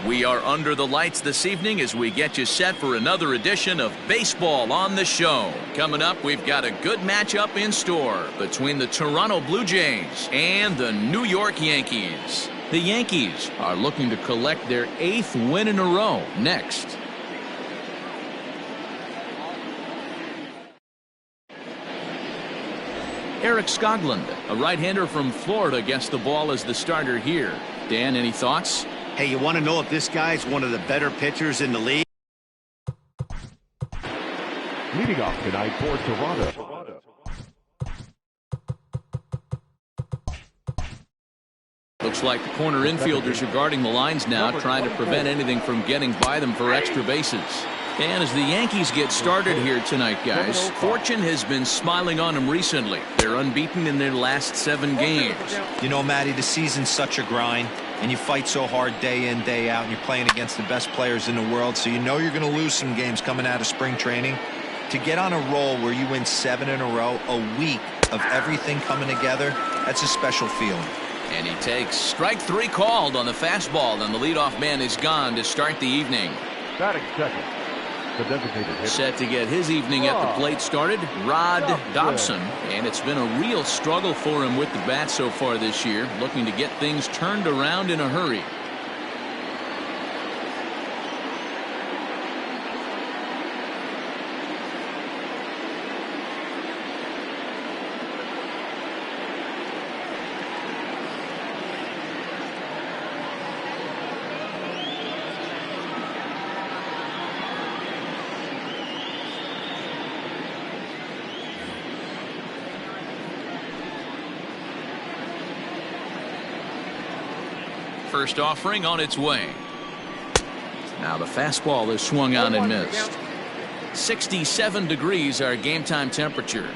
We are under the lights this evening as we get you set for another edition of Baseball on the Show. Coming up, we've got a good matchup in store between the Toronto Blue Jays and the New York Yankees. The Yankees are looking to collect their 8th win in a row next. Eric Skoglund, a right-hander from Florida, gets the ball as the starter here. Dan, any thoughts? Hey, you want to know if this guy's one of the better pitchers in the league? Leading off tonight for Toronto. Looks like the corner infielders are guarding the lines now, trying to prevent anything from getting by them for extra bases. And as the Yankees get started here tonight, guys, fortune has been smiling on them recently. They're unbeaten in their last 7 games. You know, Matty, the season's such a grind, and you fight so hard day in, day out, and you're playing against the best players in the world, so you know you're going to lose some games coming out of spring training. To get on a roll where you win 7 in a row, a week of everything coming together, that's a special feeling. And he takes strike 3 called on the fastball, and the leadoff man is gone to start the evening. Batting second, the designated hitter. Set to get his evening at the plate started, Rod Dobson. And it's been a real struggle for him with the bat so far this year, looking to get things turned around in a hurry. First offering on its way. Now the fastball is swung on and missed. 67 degrees our game time temperature.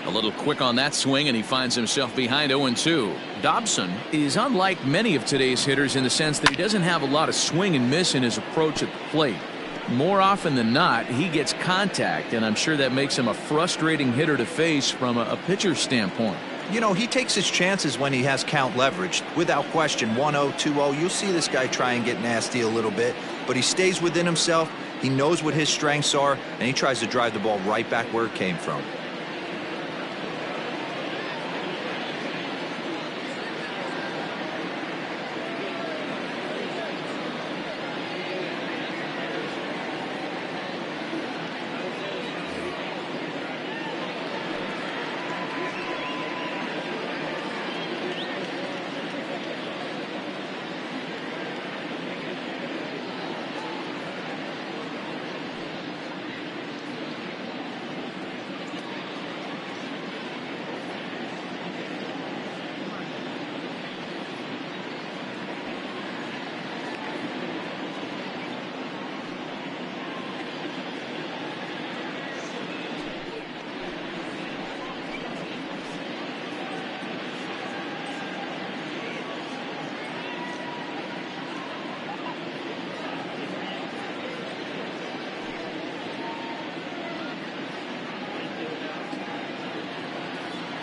A little quick on that swing, and he finds himself behind 0-2. Dobson is unlike many of today's hitters in the sense that he doesn't have a lot of swing and miss in his approach at the plate. More often than not, he gets contact, and I'm sure that makes him a frustrating hitter to face from a pitcher's standpoint. You know, he takes his chances when he has count leverage. Without question, 1-0, 2-0, you'll see this guy try and get nasty a little bit, but he stays within himself. He knows what his strengths are, and he tries to drive the ball right back where it came from.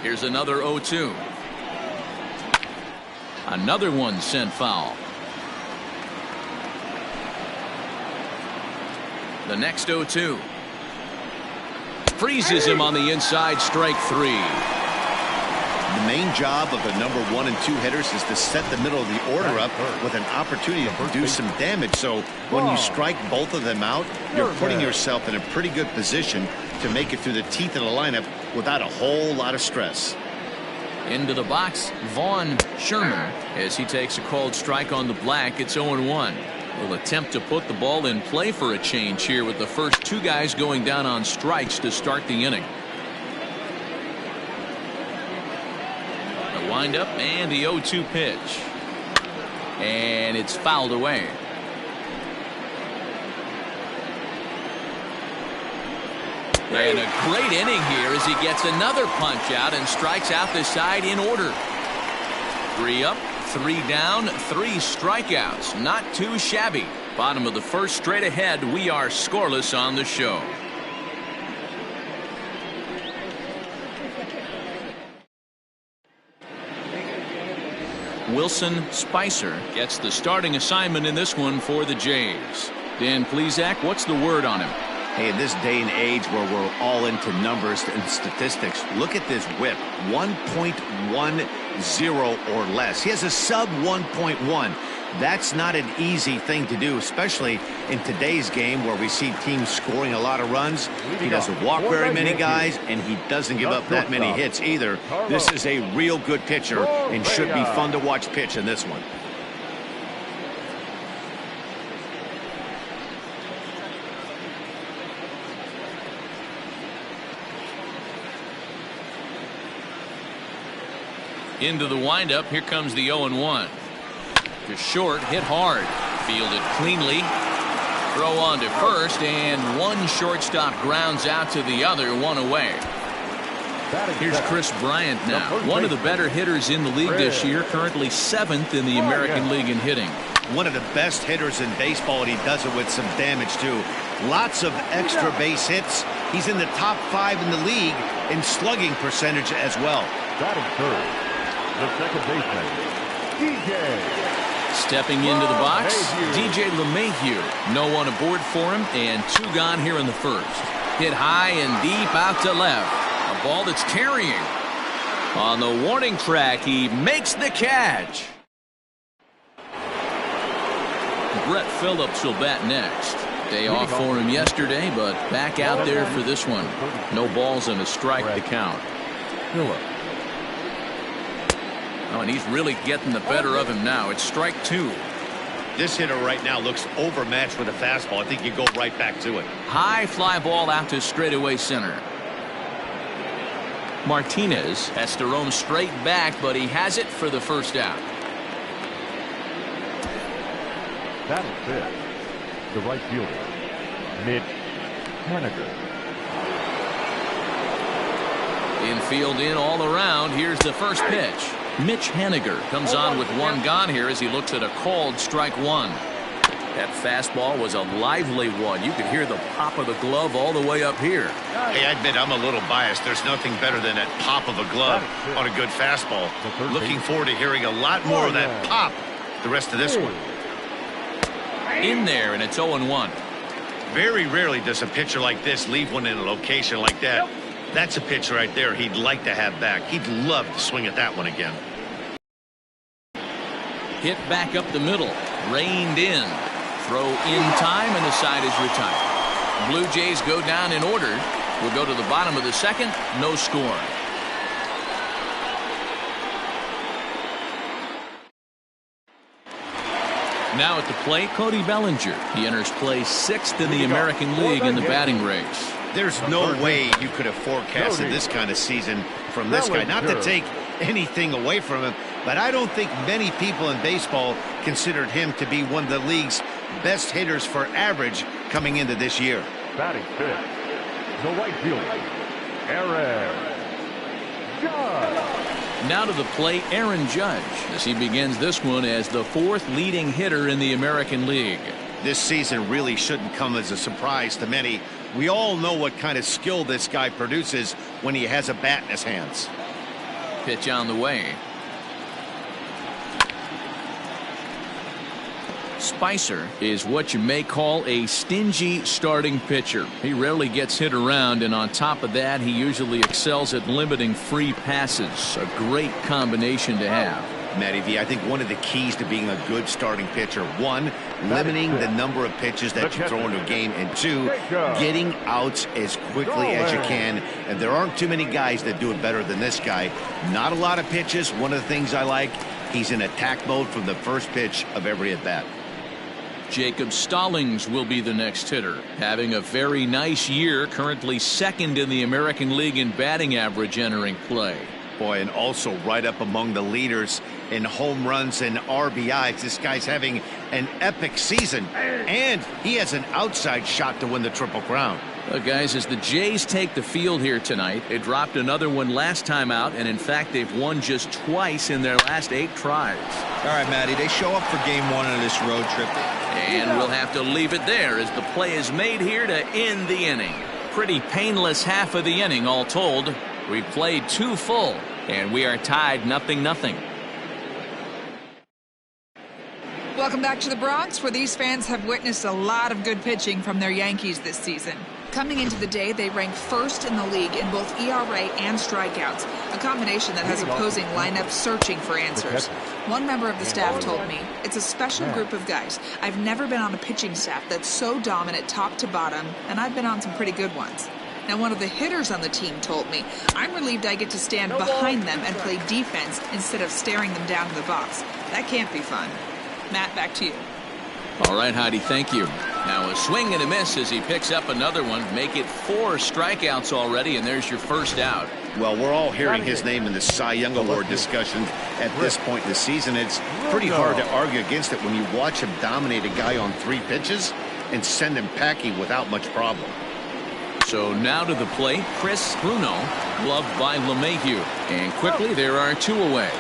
Here's another 0-2. Another one sent foul. The next 0-2. Freezes him on the inside, strike 3. The main job of a number 1 and 2 hitters is to set the middle of the order up with an opportunity to do some damage. So when you strike both of them out, you're putting yourself in a pretty good position to make it through the teeth of the lineup without a whole lot of stress. Into the box, Vaughn Sherman, as he takes a called strike on the black. It's 0-1. Will attempt to put the ball in play for a change here with the first 2 guys going down on strikes to start the inning. The windup and the 0-2 pitch. And it's fouled away. And a great inning here as he gets another punch out and strikes out the side in order. 3 up, 3 down, 3 strikeouts. Not too shabby. Bottom of the first, straight ahead. We are scoreless on the show. Wilson Spicer gets the starting assignment in this one for the Jays. Dan Plesac, what's the word on him? Hey, in this day and age where we're all into numbers and statistics, look at this whip, 1.10 or less. He has a sub 1.1. That's not an easy thing to do, especially in today's game where we see teams scoring a lot of runs. He doesn't walk very many guys, and he doesn't give up that many hits either. This is a real good pitcher and should be fun to watch pitch in this one. Into the windup, here comes the 0-1. To short, hit hard, fielded cleanly, throw on to first, and one shortstop grounds out to the other, one away. Here's Chris Bryant now, one of the better hitters in the league this year, currently 7th in the American League in hitting. One of the best hitters in baseball, and he does it with some damage too. Lots of extra base hits. He's in the top 5 in the league in slugging percentage as well. Batting third, the second baseman, DJ. Stepping into the box, DJ LeMahieu. No one aboard for him, and 2 gone here in the first. Hit high and deep out to left. A ball that's carrying. On the warning track, he makes the catch. Brett Phillips will bat next. Day off for him yesterday, but back out there for this one. No balls and a strike to count. Phillips. Oh, and he's really getting the better of him now. It's strike 2. This hitter right now looks overmatched with a fastball. I think you go right back to it. High fly ball out to straightaway center. Martinez has to roam straight back, but he has it for the first out. Batting fifth, the right fielder, Mitch Haniger. Infield in all around. Here's the first pitch. Mitch Haniger comes on with 1 gone here as he looks at a called strike 1. That fastball was a lively one. You could hear the pop of the glove all the way up here. Hey, I admit I'm a little biased. There's nothing better than that pop of a glove on a good fastball. Looking forward to hearing a lot more of that pop the rest of this one. In there, and it's 0-1. Very rarely does a pitcher like this leave one in a location like that. That's a pitch right there he'd like to have back. He'd love to swing at that one again. Hit back up the middle. Reined in. Throw in time, and the side is retired. Blue Jays go down in order. We'll go to the bottom of the second. No score. Now at the plate, Cody Bellinger. He enters play 6th in the American League in the batting race. There's no way you could have forecasted this kind of season from this guy. Not to take anything away from him, but I don't think many people in baseball considered him to be one of the league's best hitters for average coming into this year. Batting fifth, the right fielder, Aaron Judge. Now to the plate, Aaron Judge, as he begins this one as the 4th leading hitter in the American League. This season really shouldn't come as a surprise to many. We all know what kind of skill this guy produces when he has a bat in his hands. Pitch on the way. Spicer is what you may call a stingy starting pitcher. He rarely gets hit around, and on top of that, he usually excels at limiting free passes. A great combination to have. Matty V, I think one of the keys to being a good starting pitcher, 1, limiting the number of pitches that you throw into a game, and 2, getting outs as quickly as you can. And there aren't too many guys that do it better than this guy. Not a lot of pitches. One of the things I like, he's in attack mode from the first pitch of every at-bat. Jacob Stallings will be the next hitter, having a very nice year, currently 2nd in the American League in batting average entering play. Boy, and also right up among the leaders in home runs and RBIs. This guy's having an epic season, and he has an outside shot to win the Triple Crown. Guys, as the Jays take the field here tonight, they dropped another one last time out, and in fact they've won just twice in their last 8 tries. All right, Matty, they show up for game 1 of this road trip. And we'll have to leave it there as the play is made here to end the inning. Pretty painless half of the inning all told. We've played 2 full, and we are tied 0-0. Welcome back to the Bronx, where these fans have witnessed a lot of good pitching from their Yankees this season. Coming into the day, they rank first in the league in both ERA and strikeouts, a combination that has opposing lineups searching for answers. One member of the staff told me, "It's a special group of guys. I've never been on a pitching staff that's so dominant top to bottom, and I've been on some pretty good ones." Now, one of the hitters on the team told me, "I'm relieved I get to stand behind them and play defense instead of staring them down in the box. That can't be fun." Matt, back to you. All right, Heidi, thank you. Now a swing and a miss as he picks up another one. Make it 4 strikeouts already, and there's your first out. Well, we're all hearing his name in the Cy Young Award discussion at this point in the season. It's pretty hard to argue against it when you watch him dominate a guy on 3 pitches and send him packing without much problem. So now to the plate, Chris Bruno, gloved by LeMahieu. And quickly there are 2 away.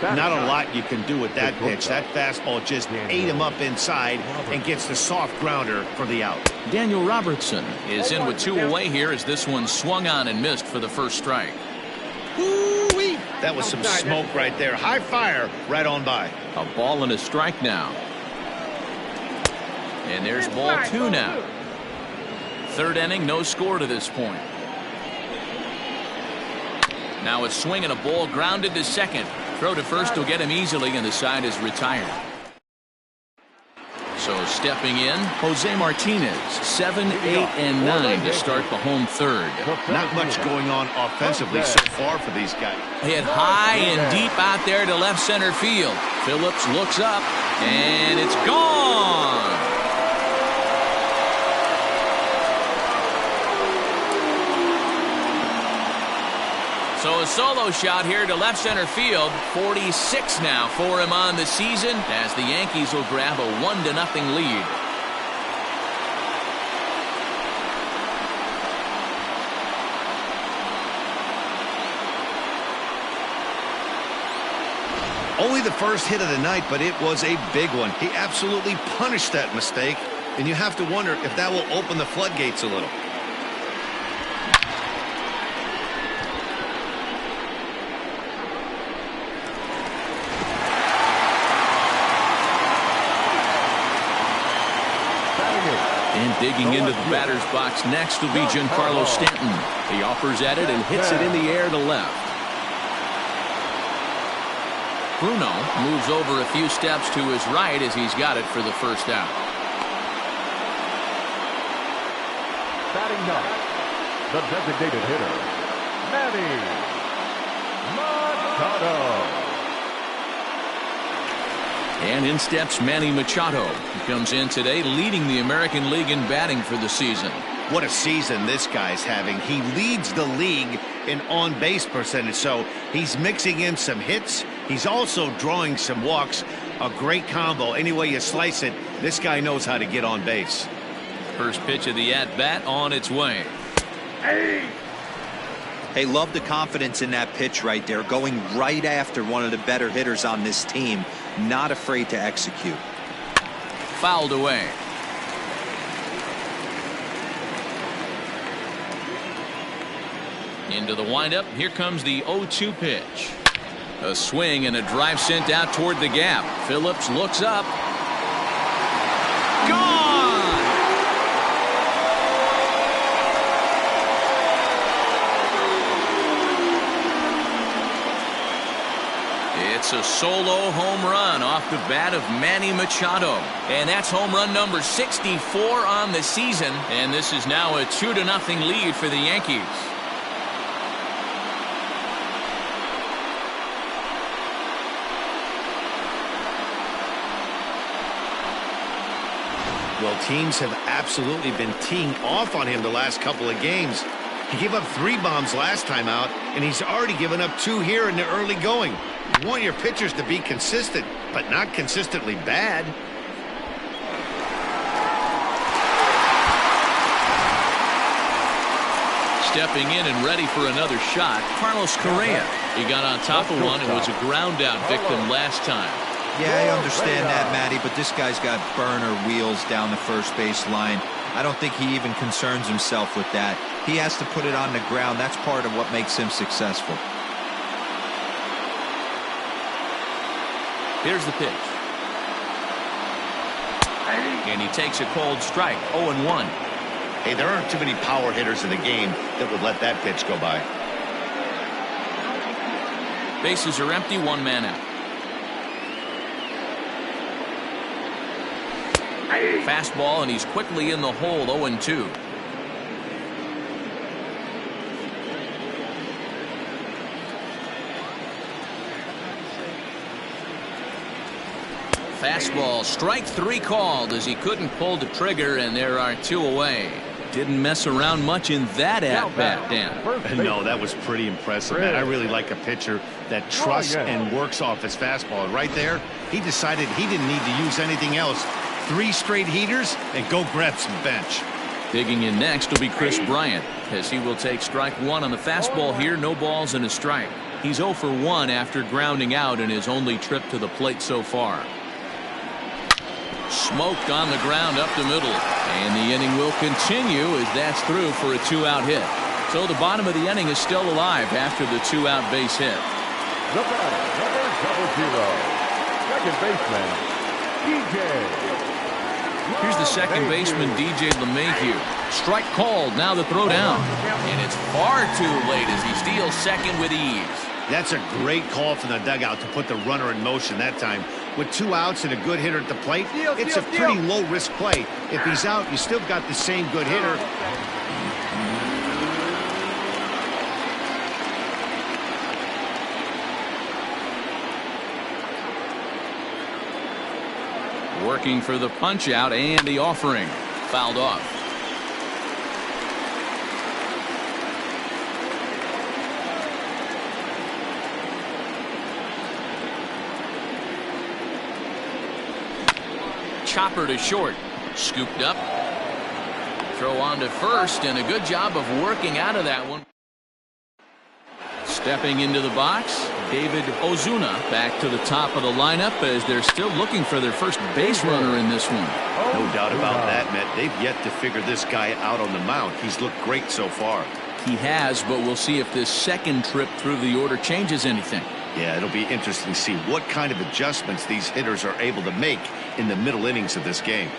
Not a lot you can do with that pitch. That fastball just ate him up inside and gets the soft grounder for the out. Daniel Robertson is in with 2 away here as this one swung on and missed for the first strike. Woo-wee. That was some smoke right there. High fire right on by. A ball and a strike now. And there's ball 2 now. 3rd inning, no score to this point. Now a swing and a ball grounded to second. Throw to first will get him easily, and the side is retired. So stepping in, Jose Martinez, 7, 8, and 9 to start the home 3rd. Not much going on offensively so far for these guys. Hit high and deep out there to left center field. Phillips looks up, and it's gone. So a solo shot here to left center field. 46 now for him on the season as the Yankees will grab a 1-0 lead. Only the first hit of the night, but it was a big one. He absolutely punished that mistake, and you have to wonder if that will open the floodgates a little. And digging into the batter's box next will be Giancarlo Stanton. He offers at it and hits it in the air to left. Bruno moves over a few steps to his right as he's got it for the first out. Batting ninth, the designated hitter, Manny Machado. And in steps Manny Machado. He comes in today leading the American League in batting for the season. What a season this guy's having. He leads the league in on-base percentage, so he's mixing in some hits. He's also drawing some walks. A great combo. Any way you slice it, this guy knows how to get on base. First pitch of the at-bat on its way. Hey, love the confidence in that pitch right there, going right after one of the better hitters on this team. Not afraid to execute. Fouled away. Into the windup. Here comes the 0-2 pitch. A swing and a drive sent out toward the gap. Phillips looks up. Gone! It's a solo home run off the bat of Manny Machado. And that's home run number 64 on the season. And this is now a 2-0 lead for the Yankees. Well, teams have absolutely been teeing off on him the last couple of games. He gave up 3 bombs last time out, and he's already given up 2 here in the early going. You want your pitchers to be consistent, but not consistently bad. Stepping in and ready for another shot, Carlos Correa. He got on top of one and was a ground out victim last time. Yeah, I understand that, Matty, but this guy's got burner wheels down the first base line. I don't think he even concerns himself with that. He has to put it on the ground. That's part of what makes him successful. Here's the pitch. And he takes a cold strike. 0-1. Hey, there aren't too many power hitters in the game that would let that pitch go by. Bases are empty, 1 man out. Fastball, and he's quickly in the hole. 0-2. Fastball, strike 3 called as he couldn't pull the trigger, and there are 2 away. Didn't mess around much in that at-bat, Dan. No, that was pretty impressive, man. I really like a pitcher that trusts and works off his fastball. Right there, he decided he didn't need to use anything else. 3 straight heaters and go grab some bench. Digging in next will be Chris Bryant, as he will take strike 1 on the fastball here. No balls and a strike. He's 0 for 1 after grounding out in his only trip to the plate so far. Smoked on the ground up the middle, and the inning will continue as that's through for a 2-out hit. So the bottom of the inning is still alive after the 2-out base hit. The batter, number 00, second baseman, DJ. Here's the second baseman, DJ LeMahieu. Strike called. Now the throw down, and it's far too late as he steals second with ease. That's a great call from the dugout to put the runner in motion that time. With 2 outs and a good hitter at the plate, it's a pretty low-risk play. If he's out, you still got the same good hitter. Working for the punch-out and the offering. Fouled off. Chopper to short. Scooped up. Throw on to first, and a good job of working out of that one. Stepping into the box, David Ozuna back to the top of the lineup as they're still looking for their first base runner in this one. No doubt about that, Matt. They've yet to figure this guy out on the mound. He's looked great so far. He has, but we'll see if this second trip through the order changes anything. Yeah, it'll be interesting to see what kind of adjustments these hitters are able to make in the middle innings of this game.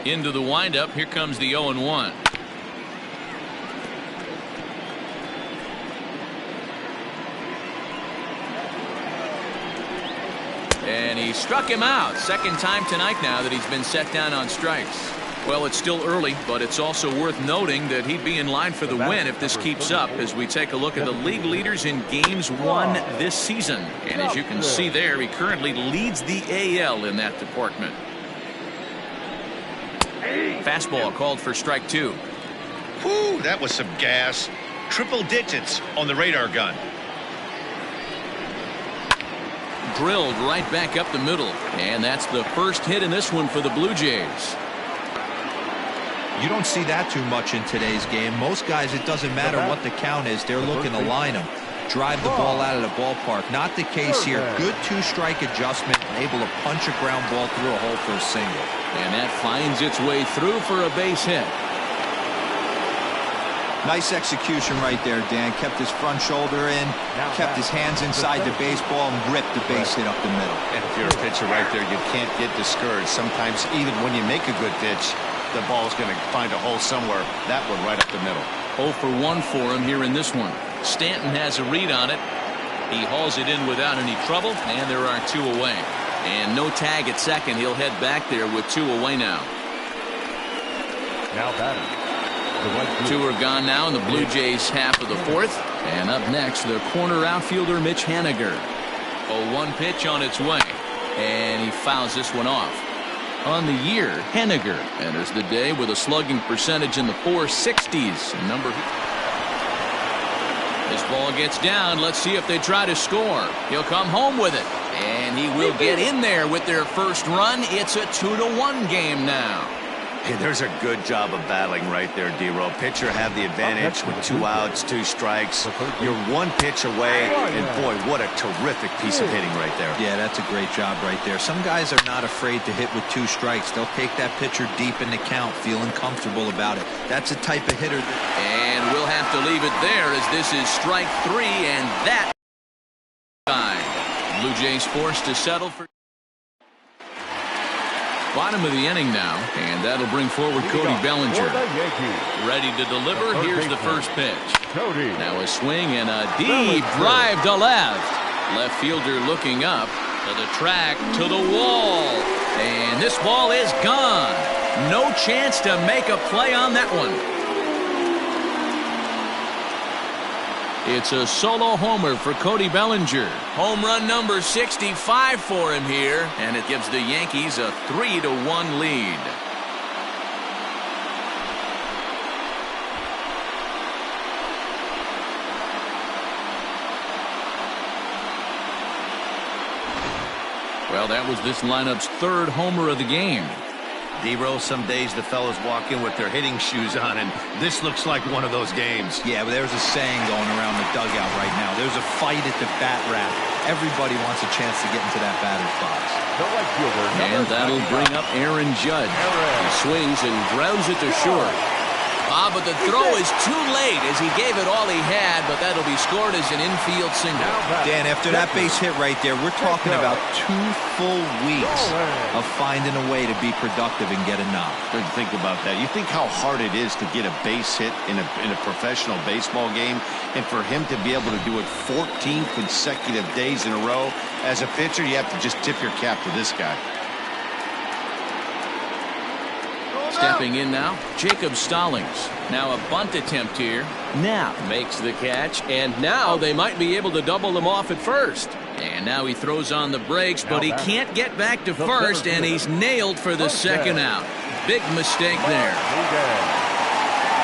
Into the windup. Here comes the 0-1. And he struck him out. Second time tonight now that he's been set down on strikes. Well, it's still early, but it's also worth noting that he'd be in line for the win if this keeps up as we take a look at the league leaders in games won this season. And as you can see there, he currently leads the AL in that department. Fastball called for strike 2. Whew, that was some gas. Triple digits on the radar gun. Drilled right back up the middle. And that's the first hit in this one for the Blue Jays. You don't see that too much in today's game. Most guys, it doesn't matter what the count is. They're looking to line them, drive the ball out of the ballpark. Not the case here. Good two-strike adjustment, able to punch a ground ball through a hole for a single. And that finds its way through for a base hit. Nice execution right there, Dan. Kept his front shoulder in, kept his hands inside the baseball, and ripped the base hit up the middle. And if you're a pitcher right there, you can't get discouraged. Sometimes even when you make a good pitch, the ball's going to find a hole somewhere. That one right up the middle. 0 for 1 for him here in this one. Stanton has a read on it. He hauls it in without any trouble, and there are 2 away. And no tag at second. He'll head back there with 2 away now. Now batting. 2 are gone now in the Blue Jays half of the 4th. And up next, the corner outfielder Mitch Haniger. 0-1 pitch on its way. And he fouls this one off. On the year, Haniger enters the day with a slugging percentage in the 460s. This ball gets down. Let's see if they try to score. He'll come home with it. And he will get in there with their first run. It's a 2-1 game now. Hey, there's a good job of battling right there, D-Roll. Pitcher have the advantage with 2 outs, 2 strikes. You're 1 pitch away, and boy, what a terrific piece of hitting right there. Yeah, that's a great job right there. Some guys are not afraid to hit with 2 strikes. They'll take that pitcher deep in the count, feeling comfortable about it. That's a type of hitter. And we'll have to leave it there as this is strike 3, and that time. Blue Jays forced to settle for bottom of the inning now, and that'll bring forward Cody Bellinger. Ready to deliver. Here's the first pitch. Now a swing and a deep drive to left. Left fielder looking up to the track, to the wall. And this ball is gone. No chance to make a play on that one. It's a solo homer for Cody Bellinger. Home run number 65 for him here, and it gives the Yankees a 3-1 lead. Well, that was this lineup's 3rd homer of the game. D-Roll, some days the fellas walk in with their hitting shoes on, and this looks like one of those games. Yeah, but there's a saying going around the dugout right now. There's a fight at the bat rack. Everybody wants a chance to get into that batter's box. And that'll bring up Aaron Judge. He swings and grounds it to short. But the throw is too late as he gave it all he had, but that'll be scored as an infield single. Dan, after that base hit right there, we're talking about 2 full weeks of finding a way to be productive and get a knock. Think about that. You think how hard it is to get a base hit in a professional baseball game, and for him to be able to do it 14 consecutive days in a row. As a pitcher, you have to just tip your cap to this guy. Stepping in now, Jacob Stallings. Now a bunt attempt here. Now makes the catch, and now they might be able to double him off at first. And now he throws on the brakes, but he can't get back to first, and he's nailed for the second out. Big mistake there.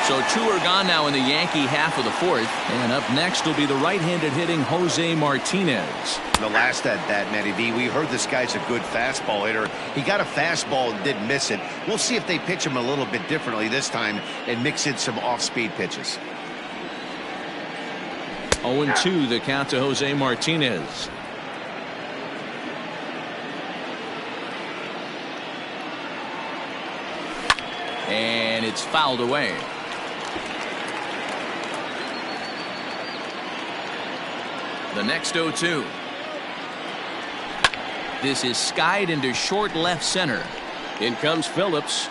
So 2 are gone now in the Yankee half of the 4th. And up next will be the right-handed hitting Jose Martinez. The last at bat, Matty V, we heard this guy's a good fastball hitter. He got a fastball and didn't miss it. We'll see if they pitch him a little bit differently this time and mix in some off-speed pitches. 0-2 the count to Jose Martinez. And it's fouled away. The next 0-2. This is skied into short left center. In comes Phillips.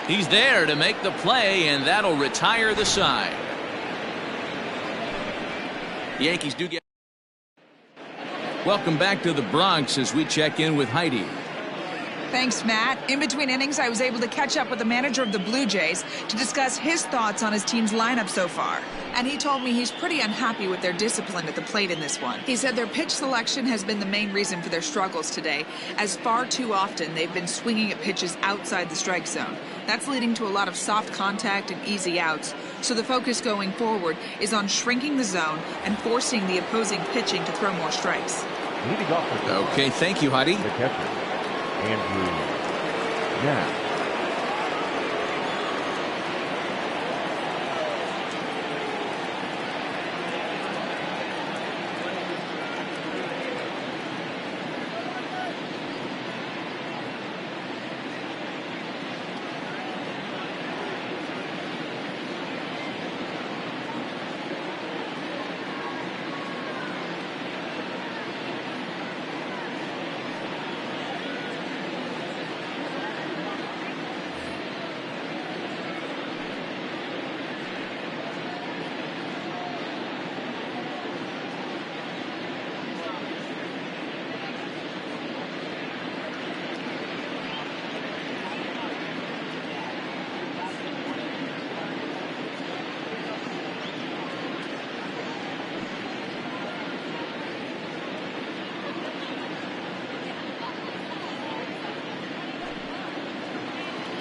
He's there to make the play, and that'll retire the side. The Yankees do get. Welcome back to the Bronx as we check in with Heidi. Thanks, Matt. In between innings, I was able to catch up with the manager of the Blue Jays to discuss his thoughts on his team's lineup so far. And he told me he's pretty unhappy with their discipline at the plate in this one. He said their pitch selection has been the main reason for their struggles today, as far too often they've been swinging at pitches outside the strike zone. That's leading to a lot of soft contact and easy outs. So the focus going forward is on shrinking the zone and forcing the opposing pitching to throw more strikes. Leading off the Okay, thank you, Heidi. the catcher, Andrew Knapp.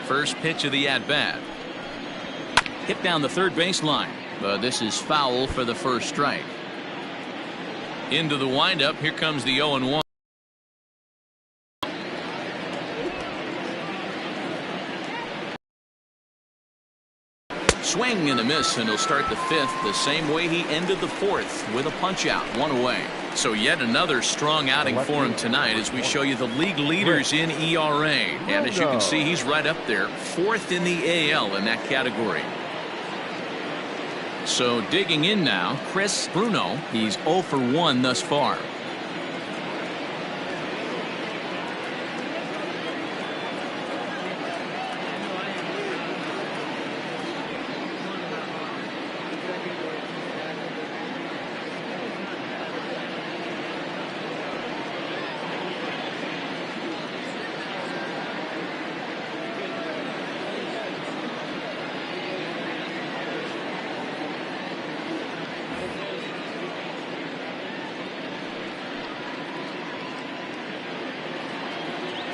First pitch of the at-bat. Hit down the third baseline, but this is foul for the first strike. Into the windup. Here comes the 0-1. Swing and a miss, and he'll start the fifth the same way he ended the fourth, with a punch out, one away. So yet another strong outing for him tonight as we show you the league leaders in ERA. And as you can see, he's right up there, fourth in the AL in that category. So digging in now, Chris Bruno. He's 0 for 1 thus far.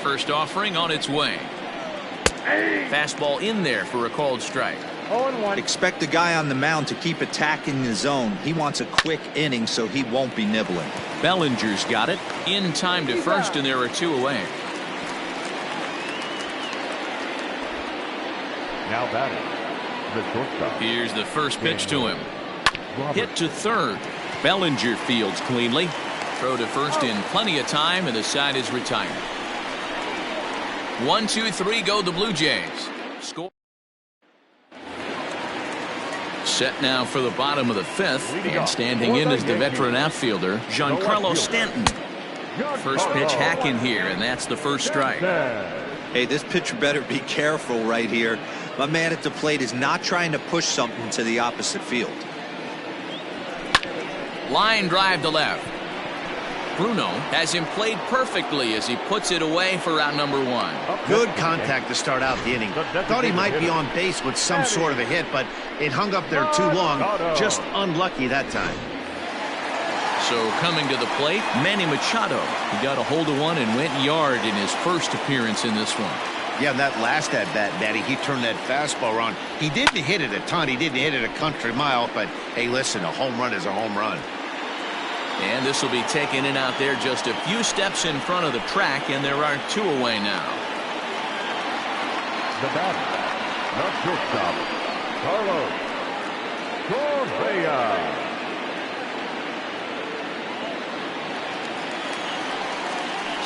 First offering on its way. Fastball in there for a called strike. 0-1. Expect the guy on the mound to keep attacking the zone. He wants a quick inning so he won't be nibbling. Bellinger's got it in time to first, and there are two away. Now batting, the shortstop. Here's the first pitch to him. Robert. Hit to third. Bellinger fields cleanly. Throw to first in plenty of time, and the side is retired. 1, 2, 3 go the Blue Jays. Score. Set now for the bottom of the fifth, and standing in is the veteran outfielder Giancarlo Stanton. First pitch hack in here, and that's the first strike. Hey, this pitcher better be careful right here. My man at the plate is not trying to push something to the opposite field. Line drive to left. Bruno has him played perfectly as he puts it away for out number 1. Good contact to start out the inning. Thought he might be on base with some sort of a hit, but it hung up there too long. Just unlucky that time. So coming to the plate, Manny Machado. He got a hold of one and went yard in his first appearance in this one. Yeah, that last at-bat, Matty, he turned that fastball around. He didn't hit it a ton. He didn't hit it a country mile, but hey, listen, a home run is a home run. And this will be taken in out there just a few steps in front of the track, and there are two away now. The batter, the shortstop, Carlos Correa.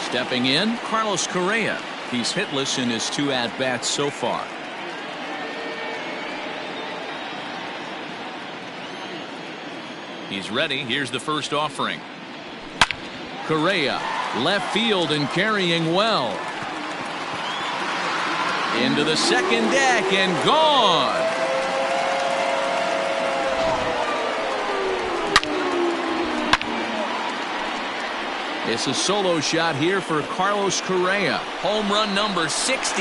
Stepping in, Carlos Correa. He's hitless in his 2 at-bats so far. He's ready. Here's the first offering. Correa, left field and carrying well. Into the second deck and gone. It's a solo shot here for Carlos Correa. Home run number 66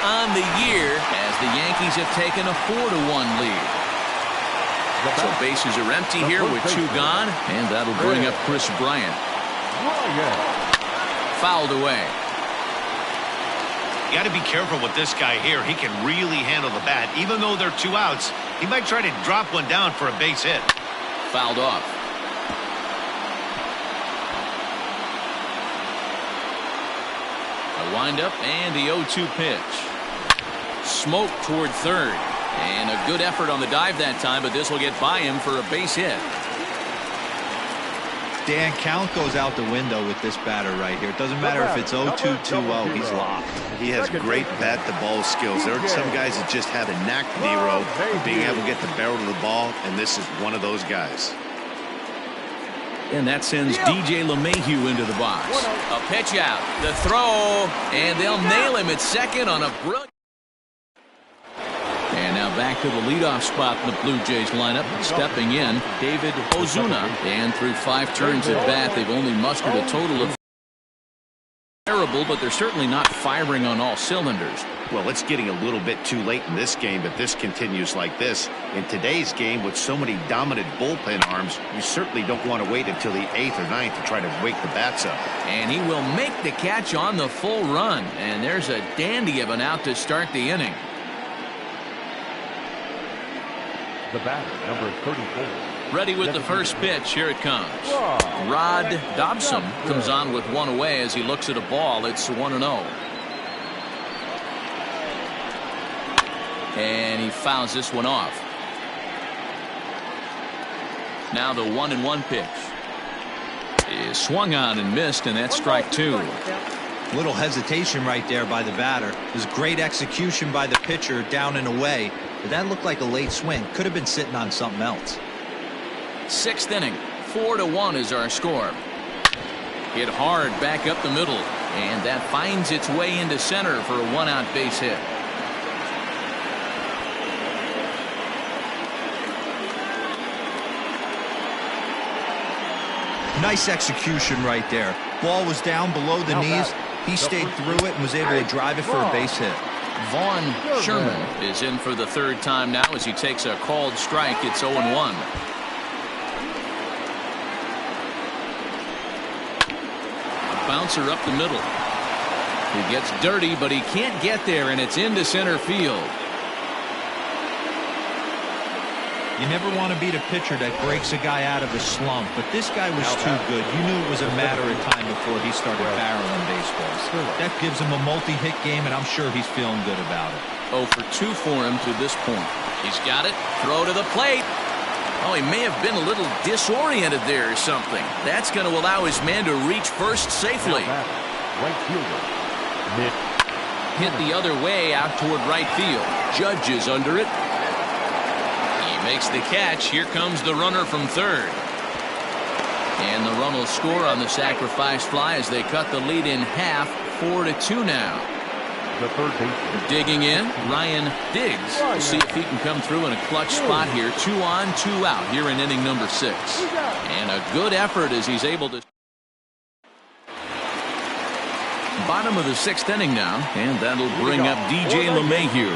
on the year as the Yankees have taken a 4-1 lead. So bases are empty here with 2 gone, and that'll bring up Chris Bryant. Fouled away. You got to be careful with this guy here. He can really handle the bat. Even though they're 2 outs, he might try to drop one down for a base hit. Fouled off. A windup and the 0-2 pitch. Smoke toward third. And a good effort on the dive that time, but this will get by him for a base hit. Dan, count goes out the window with this batter right here. It doesn't matter if it's 0-2, 2-0, he's locked. He has great bat-to-ball skills. There are some guys that just have a knack, Nero, of being able to get the barrel of the ball, and this is one of those guys. And that sends DJ LeMahieu into the box. A pitch out, the throw, and they'll nail him at second on a brilliant. And now back to the leadoff spot in the Blue Jays lineup. Stepping in, David Ozuna. And through 5 turns at bat, they've only mustered a total of terrible, but they're certainly not firing on all cylinders. Well, it's getting a little bit too late in this game if this continues like this. In today's game, with so many dominant bullpen arms, you certainly don't want to wait until the 8th or 9th to try to wake the bats up. And he will make the catch on the full run. And there's a dandy of an out to start the inning. The batter, number 34. Ready with the first pitch. Here it comes. Rod Dobson comes on with 1 away as he looks at a ball. It's 1-0. And he fouls this one off. Now the 1-1 pitch is swung on and missed, and that's strike 2. Little hesitation right there by the batter. It was great execution by the pitcher down and away, but that looked like a late swing. Could have been sitting on something else. 6th inning, 4-1 is our score. Hit hard back up the middle, and that finds its way into center for a 1-out base hit. Nice execution right there. Ball was down below the knees. He stayed through it and was able to drive it for a base hit. Vaughn Sherman is in for the 3rd time now as he takes a called strike. It's 0-1. Bouncer up the middle. He gets dirty, but he can't get there, and it's into center field. You never want to beat a pitcher that breaks a guy out of a slump, but this guy was too good. You knew it was a matter of time before he started barreling baseballs. That gives him a multi-hit game, and I'm sure he's feeling good about it. 0 for 2 for him to this point. He's got it. Throw to the plate. Oh, he may have been a little disoriented there or something. That's going to allow his man to reach first safely. Right fielder. Hit the other way out toward right field. Judge is under it. He makes the catch. Here comes the runner from third. And the run will score on the sacrifice fly as they cut the lead in half. 4-2 now. The third baseman. Digging in, Ryan Diggs. We'll see if he can come through in a clutch spot here. 2 on, 2 out here in inning number 6. And a good effort as he's able to. Bottom of the 6th inning now, and that'll bring up DJ LeMahieu.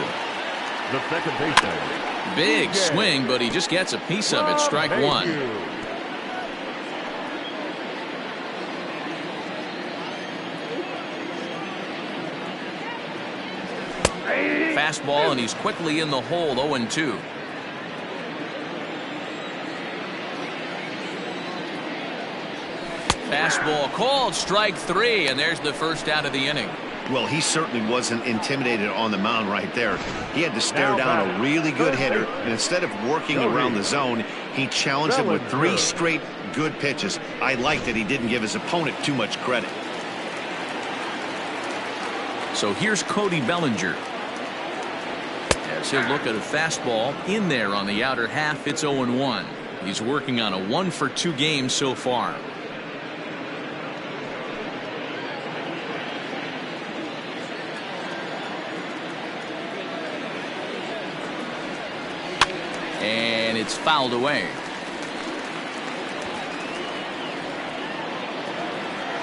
The second baseman. Big swing, but he just gets a piece of it. Strike 1. Fastball, and he's quickly in the hole. 0-2. Fastball called. Strike 3, and there's the first out of the inning. Well, he certainly wasn't intimidated on the mound right there. He had to stare down a really good hitter, and instead of working around the zone, he challenged him with 3 straight good pitches. I like that he didn't give his opponent too much credit. So here's Cody Bellinger. As he'll look at a fastball in there on the outer half. It's 0-1. He's working on a 1 for 2 game so far. And it's fouled away.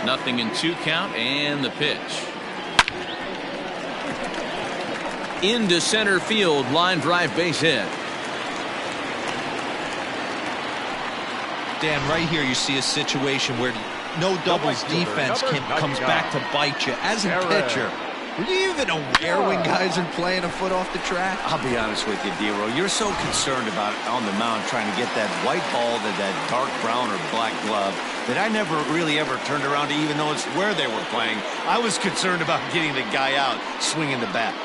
0-2 count, and the pitch. Into center field, line drive, base hit. Dan, right here you see a situation where no doubles defense comes back to bite you. As a pitcher, were you even aware when guys are playing a foot off the track? I'll be honest with you, D-Row. You're so concerned about on the mound trying to get that white ball to that dark brown or black glove that I never really ever turned around to even notice where they were playing. I was concerned about getting the guy out swinging the bat.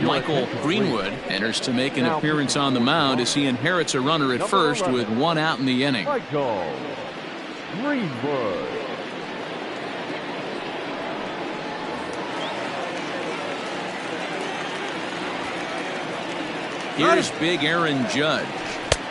Michael Greenwood enters to make an appearance on the mound as he inherits a runner at first with 1 out in the inning. Michael Greenwood. Here's big Aaron Judge.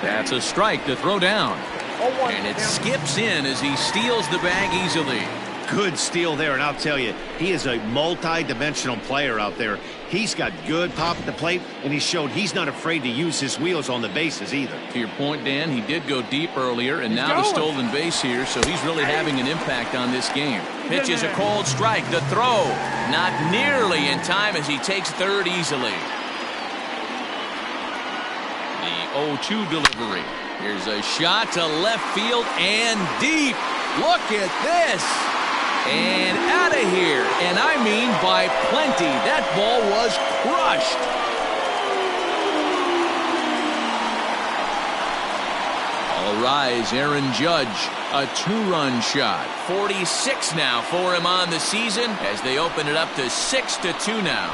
That's a strike to throw down. And it skips in as he steals the bag easily. Good steal there, and I'll tell you, he is a multi-dimensional player out there. He's got good pop at the plate, and he showed he's not afraid to use his wheels on the bases either. To your point, Dan, he did go deep earlier, and now the stolen base here, so he's really having an impact on this game. Pitch is a cold strike. The throw, not nearly in time as he takes third easily. The 0-2 delivery. Here's a shot to left field and deep. Look at this. And out of here, and I mean by plenty. That ball was crushed. All rise, Aaron Judge, a 2-run shot. 46 now for him on the season as they open it up to 6-2 now.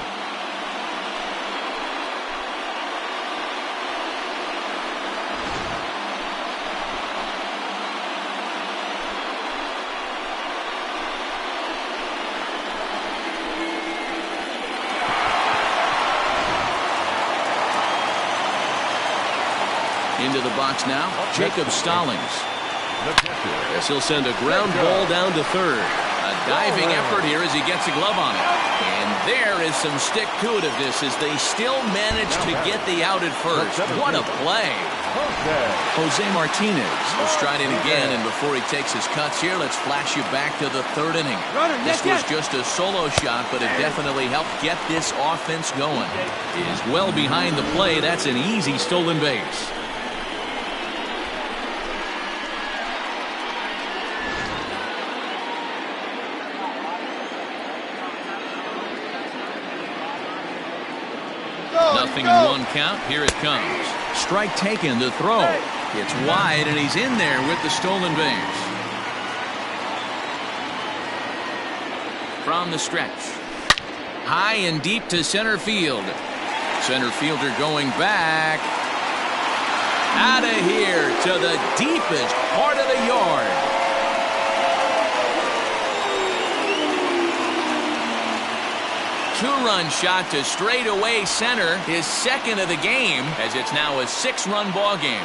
Into the box now, Jacob Stallings. Yes, he'll send a ground ball down to third. A diving effort here as he gets a glove on it. And there is some stick-to-itiveness as they still manage to get the out at first. What a play. Jose Martinez will stride in again, and before he takes his cuts here, let's flash you back to the third inning. This was just a solo shot, but it definitely helped get this offense going. He is well behind the play. That's an easy stolen base. Nothing in 1 count. Here it comes. Strike taken to throw. It's wide, and he's in there with the stolen base. From the stretch. High and deep to center field. Center fielder going back. Out of here to the deepest part of the yard. Two-run shot to straightaway center, his second of the game, as it's now a 6-run ball game.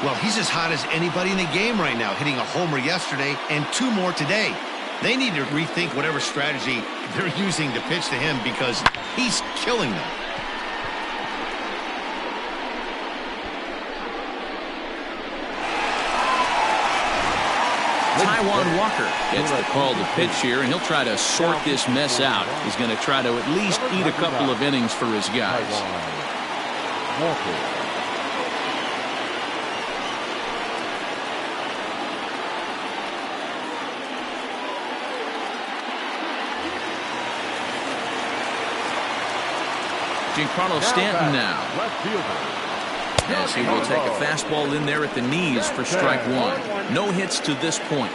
Well, he's as hot as anybody in the game right now, hitting a homer yesterday and 2 more today. They need to rethink whatever strategy they're using to pitch to him because he's killing them. Taijuan Walker gets the call to pitch here, and he'll try to sort this mess out. He's going to try to at least eat a couple of innings for his guys. Giancarlo Stanton now. As he will take a fastball in there at the knees for strike 1. No hits to this point.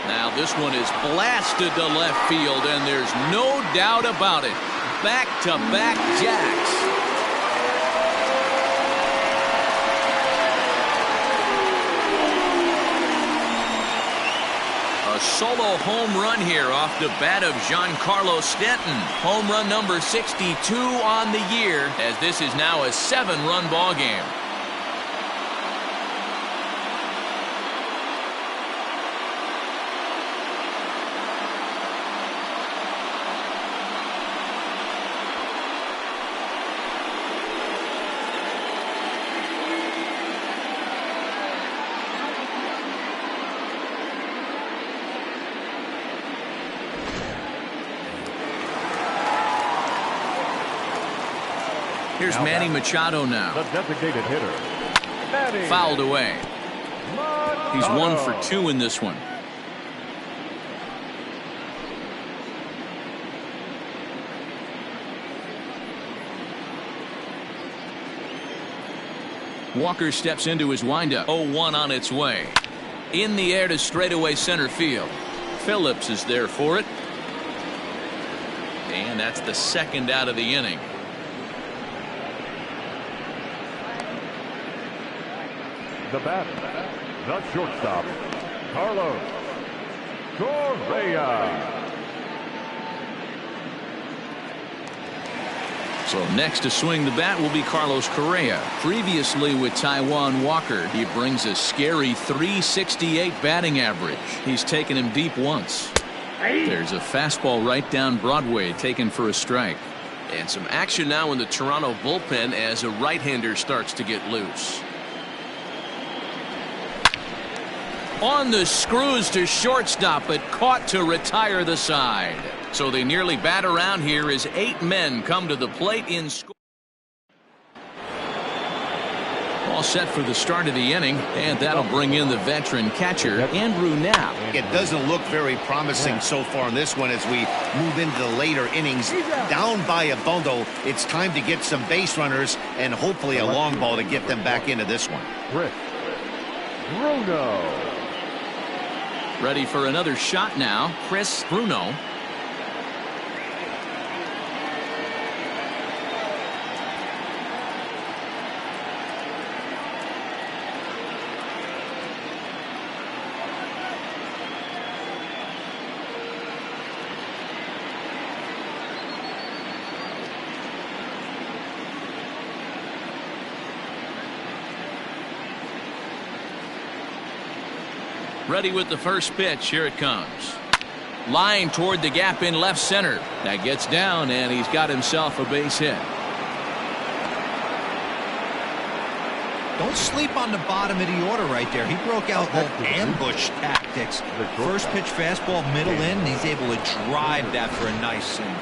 Now this one is blasted to left field, and there's no doubt about it. Back-to-back jacks. A solo home run here off the bat of Giancarlo Stanton. Home run number 62 on the year, as this is now a 7-run ball game. Here's Manny Machado now. The designated hitter, Manny. Fouled away. He's 1 for 2 in this one. Walker steps into his windup. 0-1 on its way. In the air to straightaway center field. Phillips is there for it. And that's the second out of the inning. The batter, the shortstop, Carlos Correa. So next to swing the bat will be Carlos Correa. Previously with Taijuan Walker, he brings a scary .368 batting average. He's taken him deep once. There's a fastball right down Broadway taken for a strike. And some action now in the Toronto bullpen as a right-hander starts to get loose. On the screws to shortstop, but caught to retire the side. So they nearly bat around here as 8 men come to the plate in score. All set for the start of the inning, and that'll bring in the veteran catcher, Andrew Knapp. It doesn't look very promising so far in this one as we move into the later innings. Down by a bundle, it's time to get some base runners and hopefully a long ball to get them back into this one. Bruno. Ready for another shot now, Chris Bruno. Ready with the first pitch. Here it comes. Line toward the gap in left center. That gets down, and he's got himself a base hit. Don't sleep on the bottom of the order right there. He broke out whole ambush tactics. First pitch fastball, middle in, and he's able to drive that for a nice single.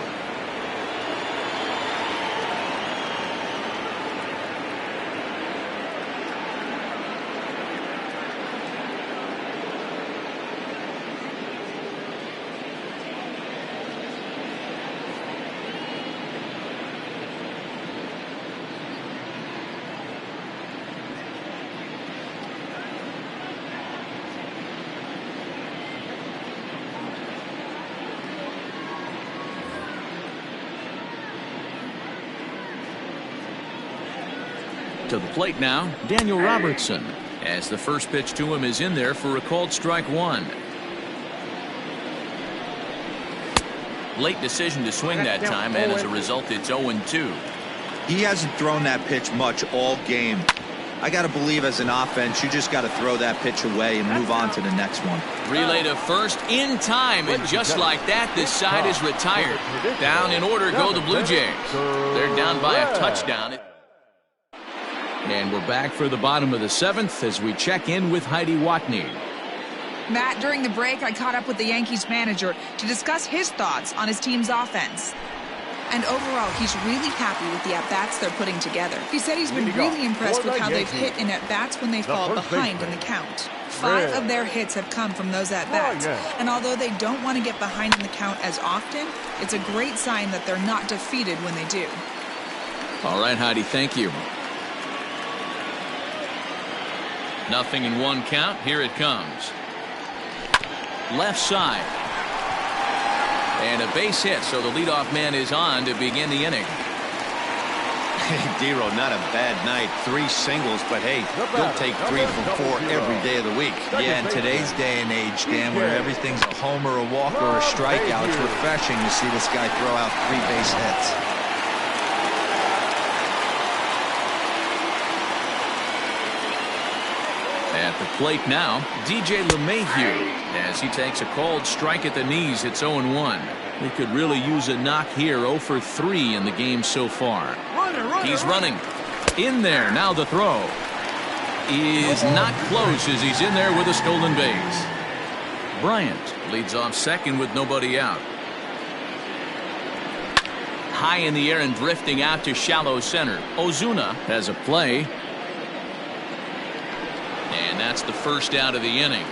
To the plate now, Daniel Robertson, as the first pitch to him is in there for a called strike 1. Late decision to swing that time, and as a result, it's 0-2. He hasn't thrown that pitch much all game. I got to believe as an offense, you just got to throw that pitch away and move on to the next one. Relay to first in time, and just like that, this side is retired. Down in order go the Blue Jays. They're down by a touchdown. And we're back for the bottom of the 7th as we check in with Heidi Watney. Matt, during the break, I caught up with the Yankees manager to discuss his thoughts on his team's offense. And overall, he's really happy with the at-bats they're putting together. He said he's been really impressed with how they've hit in at-bats when they fall behind in the count. 5 of their hits have come from those at-bats. And although they don't want to get behind in the count as often, it's a great sign that they're not defeated when they do. All right, Heidi, thank you. Nothing in 1 count. Here it comes. Left side. And a base hit, so the leadoff man is on to begin the inning. Hey, Dero, not a bad night. 3 singles, but hey, you'll take 3 from 4 every day of the week. Yeah, in today's day and age, Dan, where everything's a homer, a walk, or a strikeout, it's refreshing to see this guy throw out 3 base hits. At the plate now, DJ LeMahieu, as he takes a called strike at the knees. It's 0-1. He could really use a knock here. 0 for 3 in the game so far. He's running. In there. Now the throw is not close as he's in there with a stolen base. Bryant leads off second with nobody out. High in the air and drifting out to shallow center. Ozuna has a play. And that's the first out of the inning.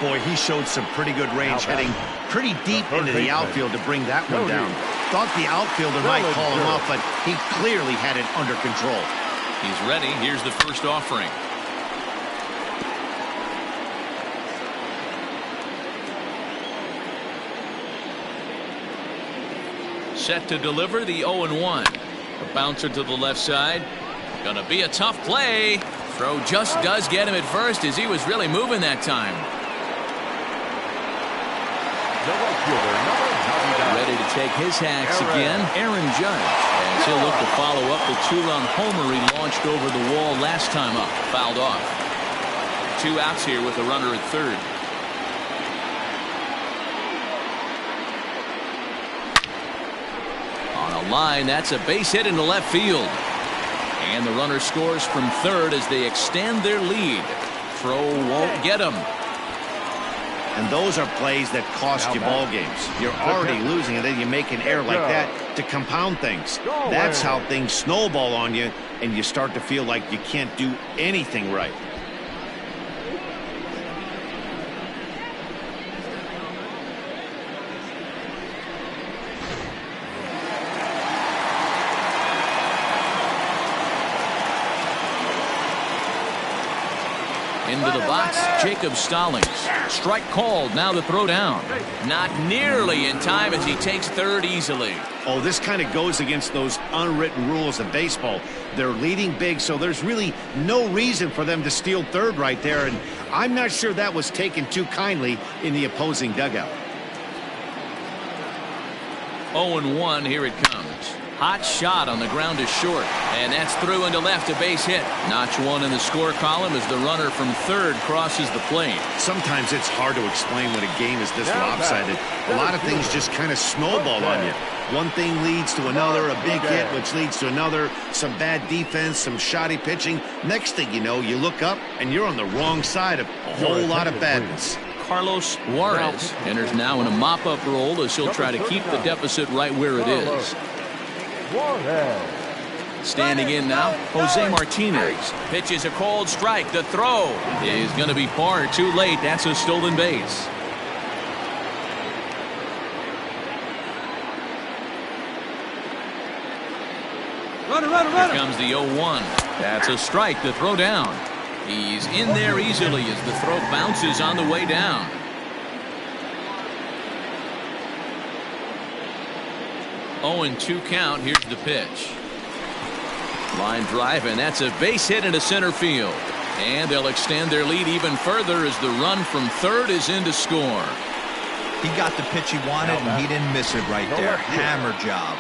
Boy, he showed some pretty good range, heading pretty deep into the outfield to bring that one down. Thought the outfielder might call him off, but he clearly had it under control. He's ready. Here's the first offering. Set to deliver the 0-1. A bouncer to the left side. Gonna be a tough play. Throw just does get him at first as he was really moving that time. Ready to take his hacks again, Aaron Judge, as he'll look to follow up the 2-run homer he launched over the wall last time up. Fouled off. 2 outs here with a runner at third. On a line, that's a base hit into left field. And the runner scores from third as they extend their lead. Throw won't get him. And those are plays that cost you ball games. You're already losing, and then you make an error like that to compound things. That's how things snowball on you, and you start to feel like you can't do anything right. Into the box, Jacob Stallings. Strike called. Now the throw down. Not nearly in time as he takes third easily. Oh, this kind of goes against those unwritten rules of baseball. They're leading big, so there's really no reason for them to steal third right there, and I'm not sure that was taken too kindly in the opposing dugout. 0-1, here it comes. Hot shot on the ground is short, and that's through into left, a base hit. Notch 1 in the score column as the runner from third crosses the plate. Sometimes it's hard to explain when a game is this lopsided. A lot of things just kind of snowball on you. One thing leads to another, a big hit, which leads to another, some bad defense, some shoddy pitching. Next thing you know, you look up and you're on the wrong side of a whole lot of badness. Carlos Juarez enters now in a mop-up role as he'll try to keep the deficit right where it is. Standing in now, Jose Martinez. Pitches a called strike. The throw is going to be far too late. That's a stolen base. Here comes the 0-1. That's a strike. The throw down. He's in there easily as the throw bounces on the way down. Oh, and 2 count. Here's the pitch. Line drive, and that's a base hit into center field. And they'll extend their lead even further as the run from third is in to score. He got the pitch he wanted, and he didn't miss it right there. Hammer job.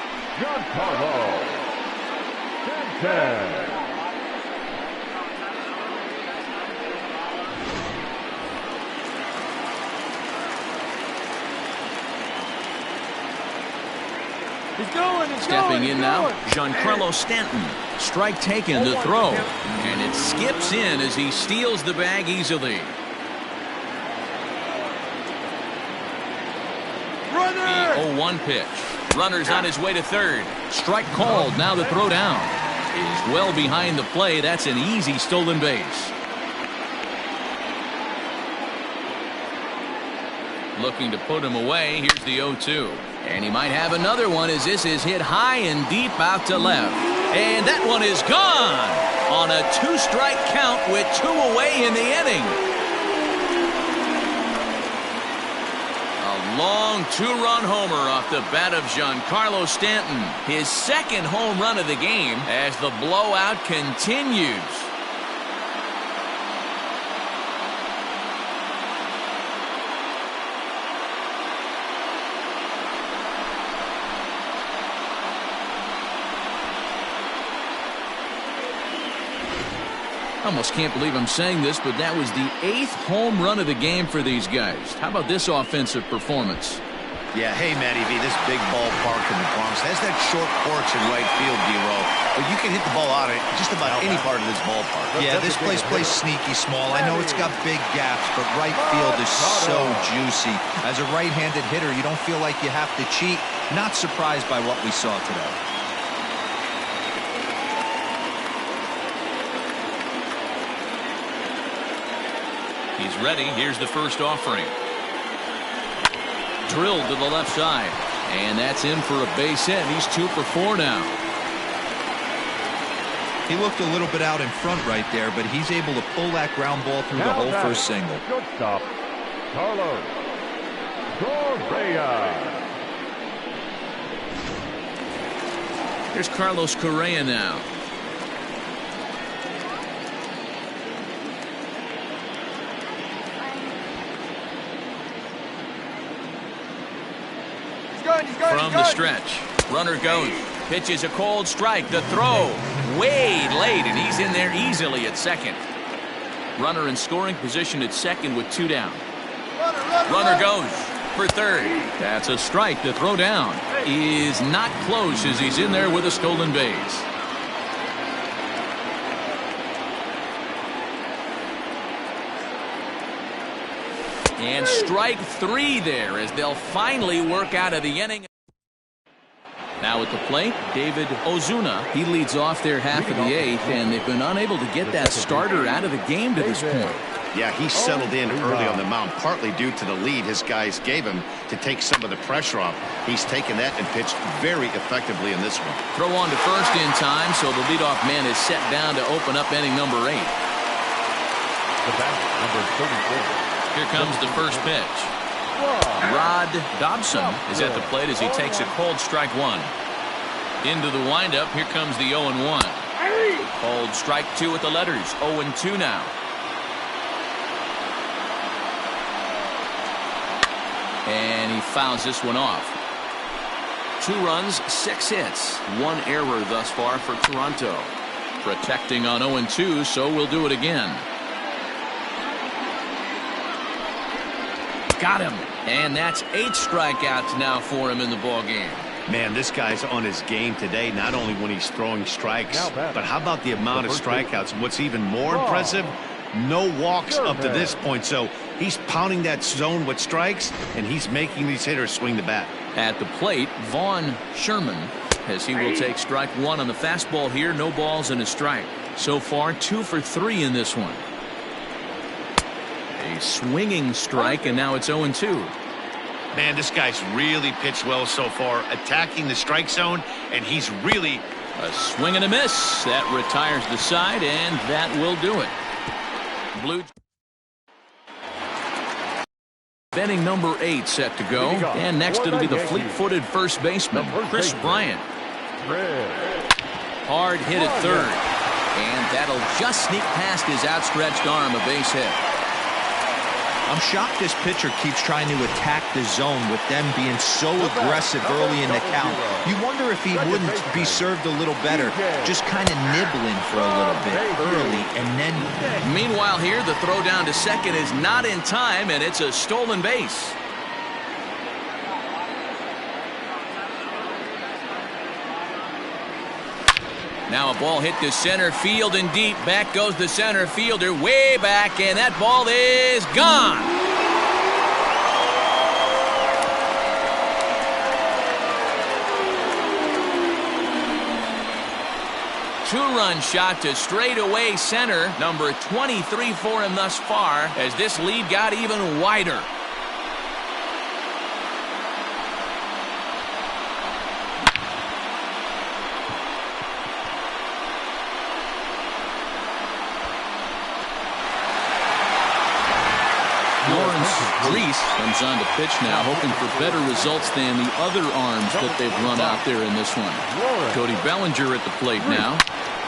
Stepping in now, Giancarlo Stanton. Strike taken, the throw. And it skips in as he steals the bag easily. The 0-1 pitch. Runner's on his way to third. Strike called. Now the throw down is well behind the play. That's an easy stolen base. Looking to put him away. Here's the 0-2. And he might have another one as this is hit high and deep out to left. And that one is gone on a 2-strike count with 2 away in the inning. A Long two-run homer off the bat of Giancarlo Stanton. His second home run of the game as the blowout continues. Almost can't believe I'm saying this, but that was the 8th home run of the game for these guys. How about this offensive performance? Yeah, hey, Matty V, this big ballpark in the Bronx has that short porch in right field, D-Roll, but you can hit the ball out of just about any part of this ballpark. Yeah, this place plays sneaky small. I know it's got big gaps, but right field is so juicy. As a right-handed hitter, you don't feel like you have to cheat. Not surprised by what we saw today. He's ready. Here's the first offering. Drilled to the left side. And that's in for a base hit. He's 2 for 4 now. He looked a little bit out in front right there, but he's able to pull that ground ball through the whole first single. Shortstop, Carlos Correa. Here's Carlos Correa now. From the stretch, runner goes, pitches a cold strike, the throw way late, and he's in there easily at second. Runner in scoring position at second with 2 down. Runner goes for third. That's a strike. The throw down is not close as he's in there with a stolen base. And strike 3 there as they'll finally work out of the inning. Now at the plate, David Ozuna. He leads off their half of the 8th, and they've been unable to get that starter out of the game to this point. Yeah, he settled in early on the mound, partly due to the lead his guys gave him to take some of the pressure off. He's taken that and pitched very effectively in this one. Throw on to first in time, so the leadoff man is set down to open up inning number 8. The batter, number 34. Here comes the first pitch. Rod Dobson is at the plate as he takes a cold strike 1. Into the windup, here comes the 0-1. Cold strike 2 with the letters, 0-2 now. And he fouls this one off. 2 runs, 6 hits, 1 error thus far for Toronto. Protecting on 0-2, so we'll do it again. Got him. And that's 8 strikeouts now for him in the ball game. Man, this guy's on his game today, not only when he's throwing strikes, but how about the amount of strikeouts? And what's even more impressive, no walks up to this point. So he's pounding that zone with strikes, and he's making these hitters swing the bat. At the plate, Vaughn Sherman, as he will take strike 1 on the fastball here. No balls and a strike. So far, 2 for 3 in this one. A swinging strike, and now it's 0-2. Man, this guy's really pitched well so far, attacking the strike zone, and he's really... A swing and a miss. That retires the side, and that will do it. Blue... Inning number 8 set to go, and next it'll be the fleet-footed first baseman, Chris Bryant. Hard hit at third, and that'll just sneak past his outstretched arm, a base hit. I'm shocked this pitcher keeps trying to attack the zone with them being so aggressive early in the count. You wonder if he wouldn't be served a little better, just kind of nibbling for a little bit early, and then... Meanwhile here, the throw down to second is not in time, and it's a stolen base. Now a ball hit to center field and deep. Back goes the center fielder way back, and that ball is gone. Two-run shot to straightaway center. Number 23 for him thus far as this lead got even wider. Reese comes on to pitch now, hoping for better results than the other arms that they've run out there in this one. Cody Bellinger at the plate now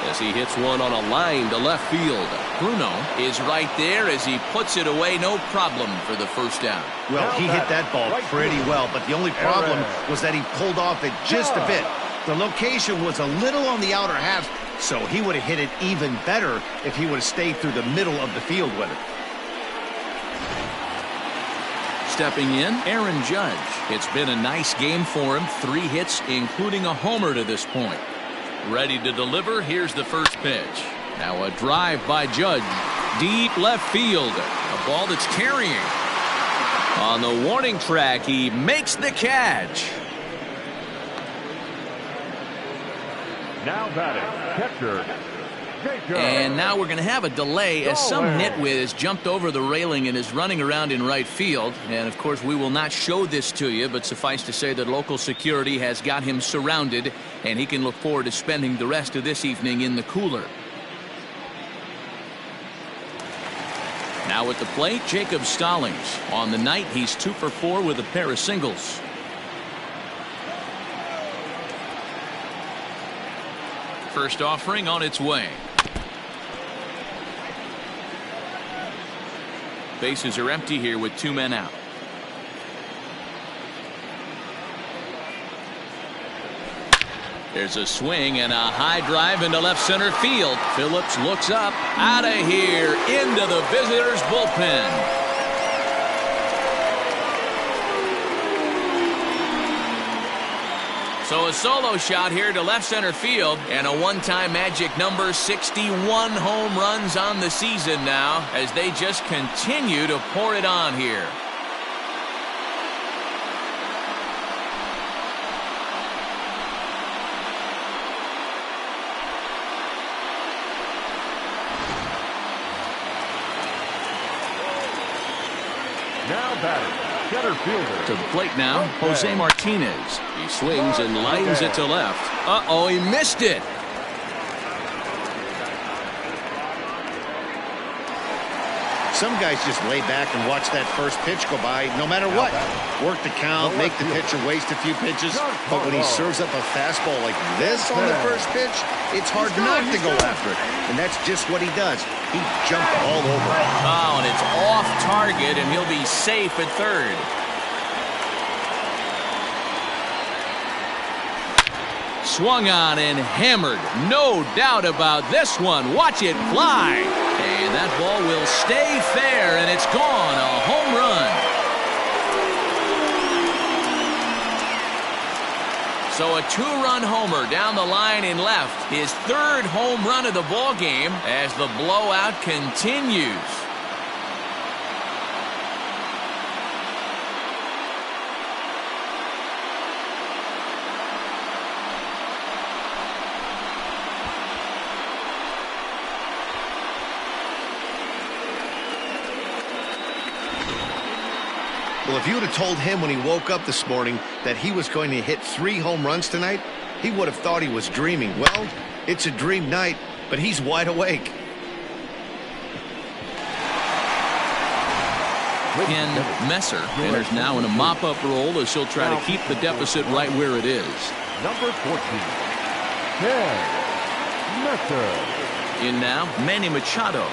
as he hits one on a line to left field. Bruno is right there as he puts it away, no problem for the first down. Well, he hit that ball pretty well, but the only problem was that he pulled off it just a bit. The location was a little on the outer half, so he would have hit it even better if he would have stayed through the middle of the field with it. Stepping in, Aaron Judge. It's been a nice game for him. 3 hits, including a homer to this point. Ready to deliver. Here's the first pitch. Now a drive by Judge. Deep left field. A ball that's carrying. On the warning track, he makes the catch. Now batting, catcher. And now we're going to have a delay as some nitwit has jumped over the railing and is running around in right field. And, of course, we will not show this to you, but suffice to say that local security has got him surrounded, and he can look forward to spending the rest of this evening in the cooler. Now at the plate, Jacob Stallings. On the night, he's 2 for 4 with a pair of singles. First offering on its way. Bases are empty here with 2 men out. There's a swing and a high drive into left center field. Phillips looks up, out of here, into the visitors' bullpen. So a solo shot here to left center field, and a one-time magic number, 61 home runs on the season now as they just continue to pour it on here. Now batting. Center fielder. To the plate now, Jose Martinez. He swings and lines it to left. Uh-oh, he missed it. Some guys just lay back and watch that first pitch go by no matter what. Work the count, make the pitcher waste a few pitches. But when he serves up a fastball like this on the first pitch, it's hard not to go after it. And that's just what he does. He jumped all over it. Oh, and it's off target, and he'll be safe at third. Swung on and hammered. No doubt about this one. Watch it fly. And that ball will stay fair, and it's gone. A home run. So a 2-run homer down the line in left. His 3rd home run of the ball game as the blowout continues. Well, if you would have told him when he woke up this morning that he was going to hit 3 home runs tonight, he would have thought he was dreaming. Well, it's a dream night, but he's wide awake. Ken Messer enters now in a mop-up role as he'll try to keep the deficit right where it is. Number 14, Ken Messer. In now, Manny Machado.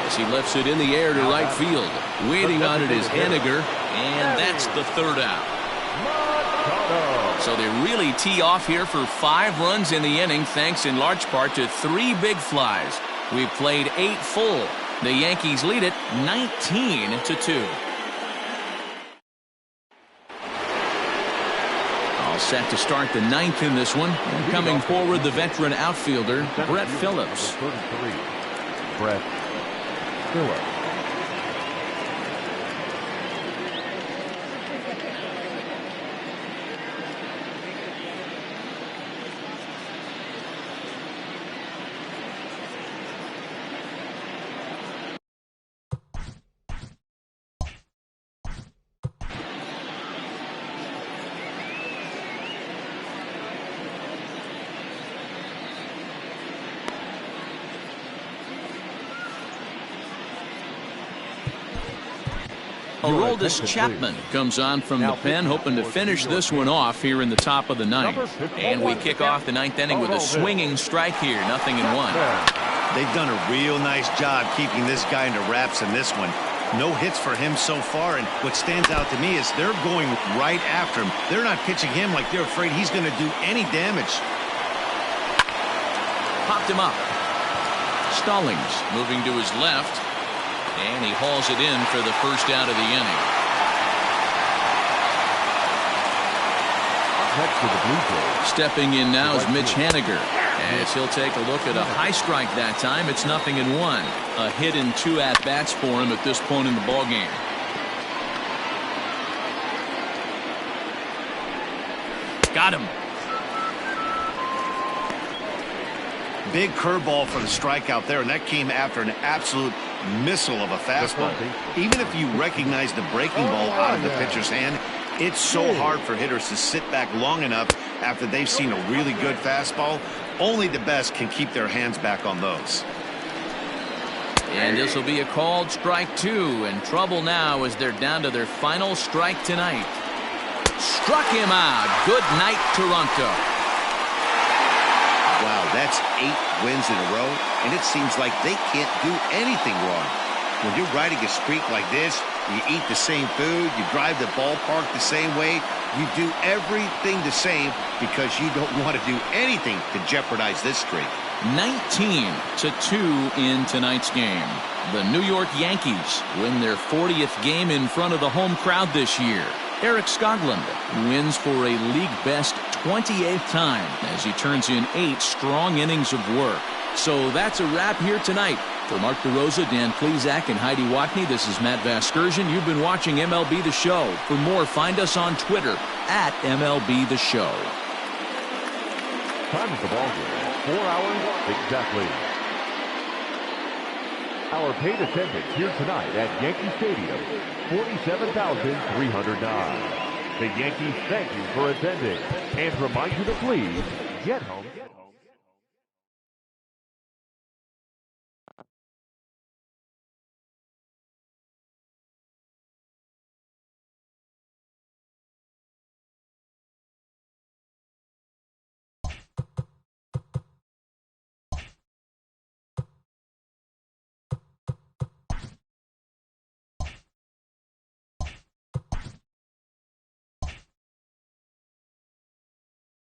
As he lifts it in the air to right field. Waiting on it is Henniger, and that's the 3rd out. So they really tee off here for 5 runs in the inning, thanks in large part to 3 big flies. We've played 8 full. The Yankees lead it 19-2. All set to start the 9th in this one. And coming forward, the veteran outfielder, Brett Phillips. 33, Brett Phillips. Aroldis Chapman comes on from the pen, hoping to finish this one off here in the top of the ninth. And we kick off the ninth inning with a swinging strike here, 0-1. They've done a real nice job keeping this guy into wraps in this one. No hits for him so far, and what stands out to me is they're going right after him. They're not pitching him like they're afraid he's going to do any damage. Popped him up. Stallings moving to his left, and he hauls it in for the first out of the inning. Next to the BLuejays. Stepping in now is Mitch Haniger, as he'll take a look at a high strike that time. It's 0-1. A hit in 2 at-bats for him at this point in the ballgame. Got him. Big curveball for the strikeout there, and that came after an absolute missile of a fastball. Even if you recognize the breaking ball out of the pitcher's hand, it's so hard for hitters to sit back long enough after they've seen a really good fastball. Only the best can keep their hands back on those. And this will be a called strike 2, and trouble now as they're down to their final strike tonight. Struck him out. Good night, Toronto. Wow, that's 8 wins in a row, and it seems like they can't do anything wrong. When you're riding a streak like this, you eat the same food, you drive the ballpark the same way, you do everything the same because you don't want to do anything to jeopardize this streak. 19-2 in tonight's game. The New York Yankees win their 40th game in front of the home crowd this year. Eric Skoglund wins for a league-best 28th time as he turns in 8 strong innings of work. So that's a wrap here tonight. For Mark DeRosa, Dan Plesac, and Heidi Watney, this is Matt Vasgersian. You've been watching MLB The Show. For more, find us on Twitter at MLB The Show. Time of the ballgame, 4 hours exactly. Our paid attendance here tonight at Yankee Stadium, 47,309. The Yankees thank you for attending and remind you to please get home.